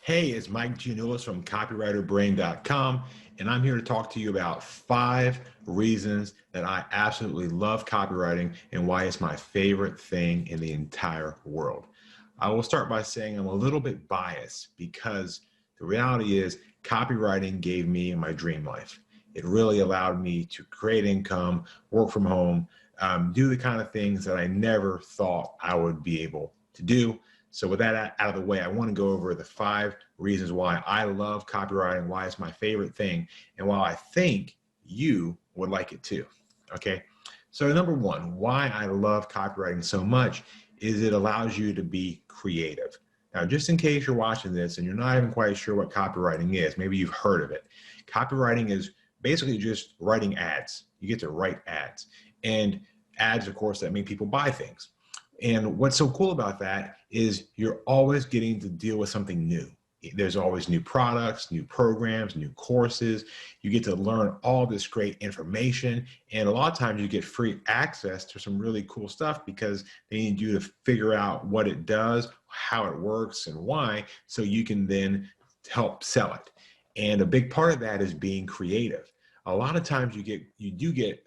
Hey, it's Mike Gianoulis from copywriterbrain.com, and I'm here to talk to you about 5 reasons that I absolutely love copywriting and why it's my favorite thing in the entire world. I will start by saying I'm a little bit biased because the reality is copywriting gave me my dream life. It really allowed me to create income, work from home, do the kind of things that I never thought I would be able to do. So with that out of the way, I want to go over the 5 reasons why I love copywriting, why it's my favorite thing, and why I think you would like it too. Okay. So number one, why I love copywriting so much is it allows you to be creative. Now, just in case you're watching this and you're not even quite sure what copywriting is, maybe you've heard of it. Copywriting is basically just writing ads. You get to write ads. And ads, of course, that make people buy things. And what's so cool about that is you're always getting to deal with something new. There's always new products, new programs, new courses. You get to learn all this great information. And a lot of times you get free access to some really cool stuff because they need you to figure out what it does, how it works, and why, so you can then help sell it. And a big part of that is being creative. A lot of times you do get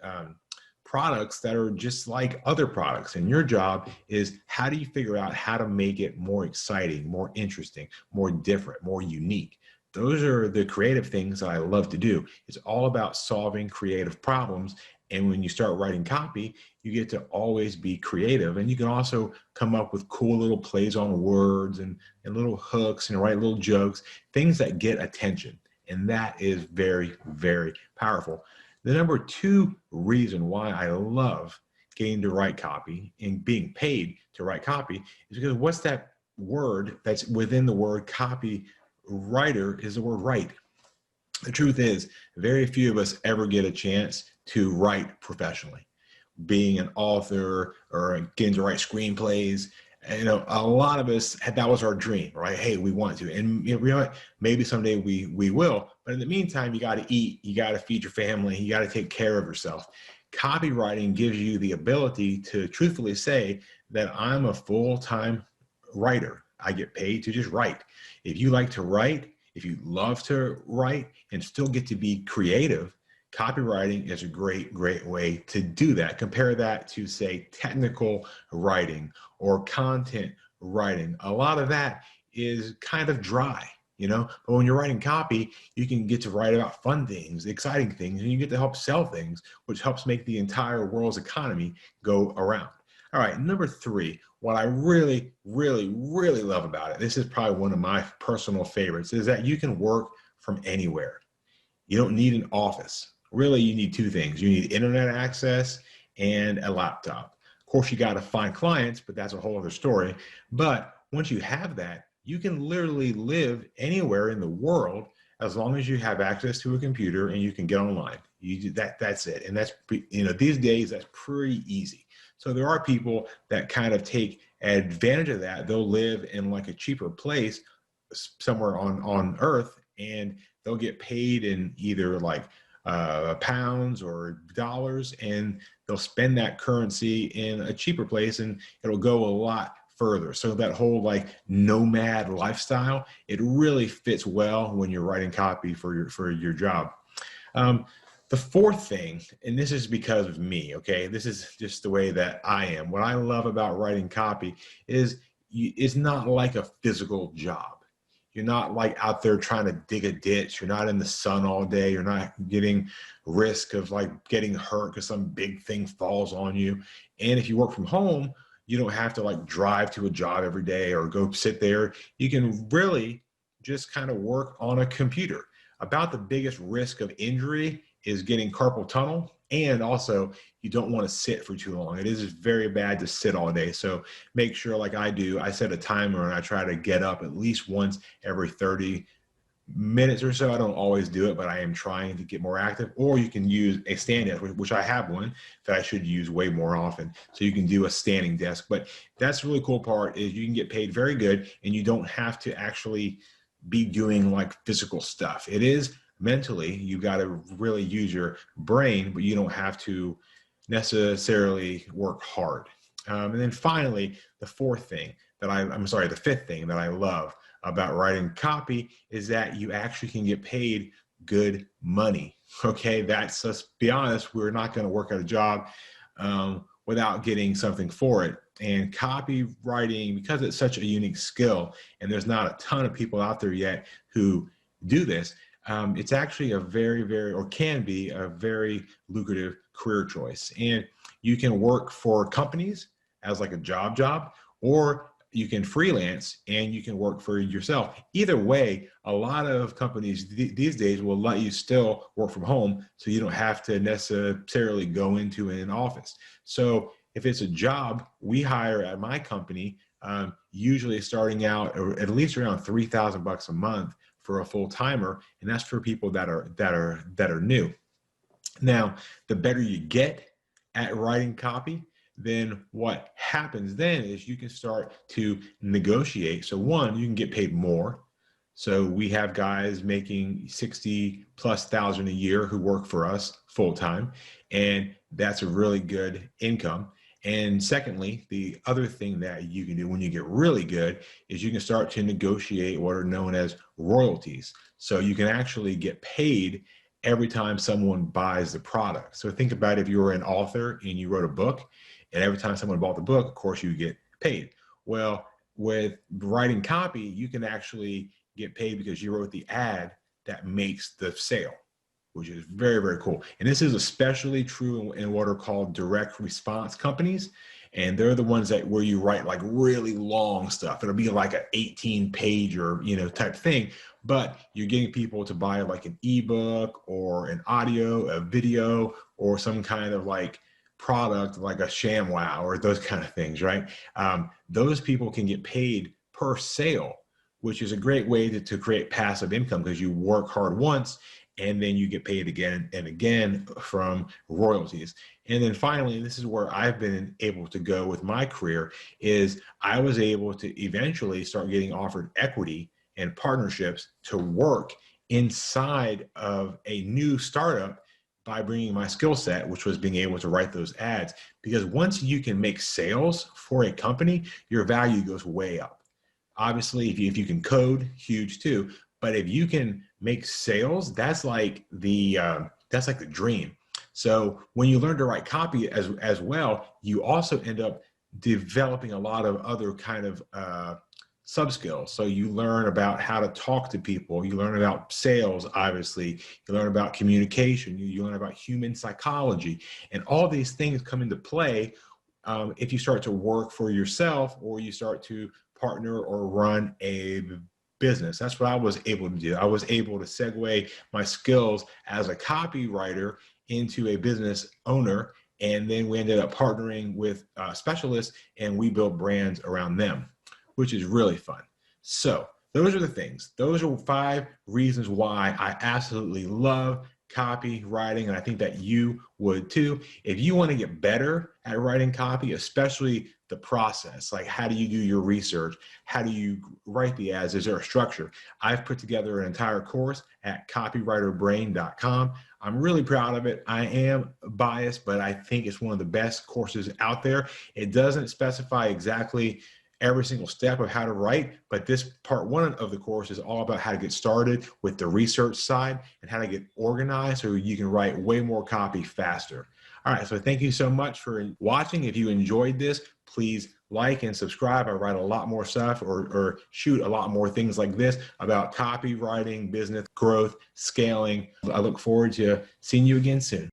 products that are just like other products. And your job is, how do you figure out how to make it more exciting, more interesting, more different, more unique? Those are the creative things that I love to do. It's all about solving creative problems. And when you start writing copy, you get to always be creative. And you can also come up with cool little plays on words and little hooks and write little jokes, things that get attention. And that is very, very powerful. The number 2 reason why I love getting to write copy and being paid to write copy is because what's that word that's within the word copywriter is the word write. The truth is, very few of us ever get a chance to write professionally. Being an author or getting to write screenplays, a lot of us, that was our dream, right? Hey, we want to. And you know what? Maybe someday we will. But in the meantime, you got to eat, you got to feed your family, you got to take care of yourself. Copywriting gives you the ability to truthfully say that I'm a full-time writer. I get paid to just write. If you like to write, if you love to write and still get to be creative, copywriting is a great, great way to do that. Compare that to, say, technical writing or content writing. A lot of that is kind of dry, but when you're writing copy, you can get to write about fun things, exciting things, and you get to help sell things, which helps make the entire world's economy go around. All right, number 3, what I really, really, really love about it, this is probably one of my personal favorites, is that you can work from anywhere. You don't need an office. Really, you need 2 things. You need internet access and a laptop. Of course, you got to find clients, but that's a whole other story. But once you have that, you can literally live anywhere in the world as long as you have access to a computer and you can get online. That's it. And that's, these days, that's pretty easy. So there are people that kind of take advantage of that. They'll live in like a cheaper place somewhere on Earth, and they'll get paid in either like pounds or dollars, and they'll spend that currency in a cheaper place and it'll go a lot further. So that whole like nomad lifestyle, it really fits well when you're writing copy for your job. The 4th thing, and this is because of me, okay? This is just the way that I am. What I love about writing copy is it's not like a physical job. You're not like out there trying to dig a ditch. You're not in the sun all day. You're not getting risk of like getting hurt because some big thing falls on you. And if you work from home, you don't have to like drive to a job every day or go sit there. You can really just kind of work on a computer. About the biggest risk of injury is getting carpal tunnel. And also, you don't want to sit for too long. It is very bad to sit all day. So make sure, like I do, I set a timer and I try to get up at least once every 30 minutes or so. I don't always do it, but I am trying to get more active. Or you can use a stand desk, which I have one that I should use way more often. So you can do a standing desk. But that's the really cool part, is you can get paid very good and you don't have to actually be doing like physical stuff. It is mentally, you got to really use your brain, but you don't have to necessarily work hard. And then finally, the 5th thing that I love about writing copy is that you actually can get paid good money. Okay, that's, let's be honest, we're not going to work at a job without getting something for it. And copywriting, because it's such a unique skill, and there's not a ton of people out there yet who do this, it's actually a very, or can be a very lucrative career choice. And you can work for companies as like a job, or you can freelance and you can work for yourself. Either way, a lot of companies these days will let you still work from home, so you don't have to necessarily go into an office. So if it's a job, we hire at my company, usually starting out or at least around $3,000 a month for a full timer, and that's for people that are new. Now, the better you get at writing copy, then what happens then is you can start to negotiate. So one, you can get paid more. So we have guys making 60,000+ a year who work for us full time, and that's a really good income. And secondly, the other thing that you can do when you get really good is you can start to negotiate what are known as royalties. So you can actually get paid every time someone buys the product. So think about if you were an author and you wrote a book, and every time someone bought the book, of course, you get paid. Well, with writing copy, you can actually get paid because you wrote the ad that makes the sale, which is very cool. And this is especially true in what are called direct response companies. And they're the ones that where you write like really long stuff. It'll be like an 18-page or type thing, but you're getting people to buy like an ebook or an audio, a video, or some kind of like product like a ShamWow or those kind of things, right? Those people can get paid per sale, which is a great way to create passive income, because you work hard once and then you get paid again and again from royalties. And then finally, and this is where I've been able to go with my career, is I was able to eventually start getting offered equity and partnerships to work inside of a new startup by bringing my skill set, which was being able to write those ads. Because once you can make sales for a company, your value goes way up. Obviously, if you can code, huge too. But if you can make sales, that's like the dream. So when you learn to write copy as well, you also end up developing a lot of other kind of sub skills. So you learn about how to talk to people. You learn about sales, obviously. You learn about communication. You learn about human psychology. And all these things come into play if you start to work for yourself, or you start to partner or run a business. That's what I was able to do. I was able to segue my skills as a copywriter into a business owner. And then we ended up partnering with specialists, and we built brands around them, which is really fun. So those are the things. Those are 5 reasons why I absolutely love copywriting, and I think that you would too. If you want to get better at writing copy, especially the process, like how do you do your research? How do you write the ads? Is there a structure? I've put together an entire course at copywriterbrain.com. I'm really proud of it. I am biased, but I think it's one of the best courses out there. It doesn't specify exactly every single step of how to write, but this part 1 of the course is all about how to get started with the research side and how to get organized so you can write way more copy faster. All right, so thank you so much for watching. If you enjoyed this, please like and subscribe. I write a lot more stuff or shoot a lot more things like this about copywriting, business growth, scaling. I look forward to seeing you again soon.